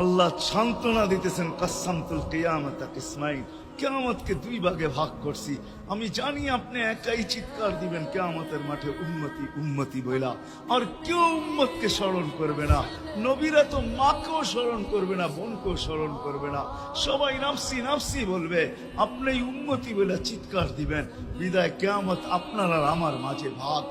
আল্লাহ সান্ত্বনা দিতেছেন, কাসসামতুল কিয়ামাতা কিসমাইন, কিয়ামতকে দুই ভাগে ভাগ করছি। আমি জানি আপনি একাই চিৎকার দিবেন কিয়ামতের মাঠে, উম্মতি উম্মতি বইলা, আর কেউ উম্মতকে স্মরণ করবে না। নবীরা তো মাকেও স্মরণ করবে না, বোনকেও স্মরণ করবে না, সবাই নাফসি নাফসি বলবে। আপনি উম্মতি বইলা চিৎকার দিবেন। বিদায় কিয়ামত আপনার আর আমার মাঝে ভাগ,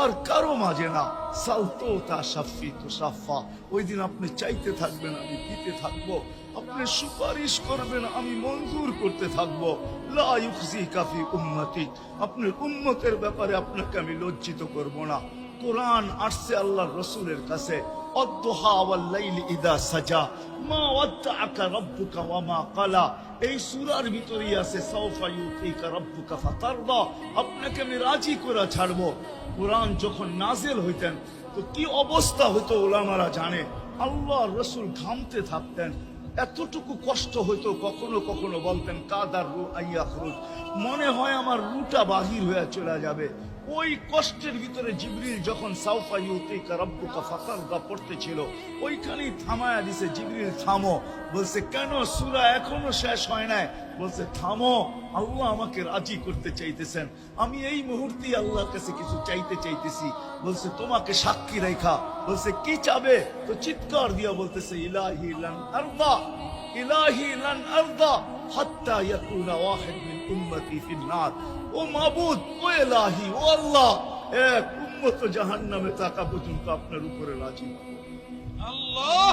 আর কারো মাঝে না। সালতো তা সাফি তো সাফা, ওই দিন আপনি চাইতে থাকবেন, আমি দিতে থাকবো। আপনি সুপারিশ করবেন, আমি মঞ্জুর করতে থাকবো। লা ইউখজিকা ফি উম্মতি, আপনার উম্মতের ব্যাপারে আপনাকে আমি লজ্জিত করব না। কোরআন আসছে আল্লাহর রাসূলের কাছে, অদ্দুহা ওয়াল লাইলি ইদা সাজা মা ওয়াদ্দাআকা রাব্বুকা ওয়া মা ক্বালা। এই সূরার ভিতরেই আছে সাওফা ইউতিকা রাব্বুকা ফাতারদা, আপনাকে আমি রাজি করে ছাড়বো। কোরআন যখন নাজিল হইতেন তো কি অবস্থা হইতো উলামারা জানে। আল্লাহর রাসূল ঘামতে থাকতেন, এতটুকু কষ্ট হইতো, কখনো কখনো বলতেন কাদার রু আইয়াখরুজ, মনে হয় আমার রুটা বাহির হয়ে চলে যাবে। ওই কষ্টের ভিতরে জিবরিল যখন সাওফা ইউতিকা রাব্বুকা ফাতারদা পড়তেছিল, ওইখানেই থামায়া দিছে, জিবরিল থামো। বলছে কেন, সূরা এখনো শেষ হয় নাই। বলছে থামো, আল্লাহ আমাকে রাজি করতে চাইতেছেন, আমি এই মুহূর্তে আল্লাহর কাছে কিছু চাইতে চাইতেছি। বলছে তোমাকে সাক্ষী রেখা। বলছে কি চাবে? তো চিৎকার দিয়া বলতেছে ইলাহি লান আরদা, ইলাহি লান আরদা হাত্তা ইয়াকুনা ওয়াহিদ মিন উম্মতি ফিন নার। ও মাবুদ, ও ইলাহি, ও আল্লাহ, এক উম্মত জাহান্নামে থাকা পর্যন্ত আপনার উপরে রাজি। আল্লাহ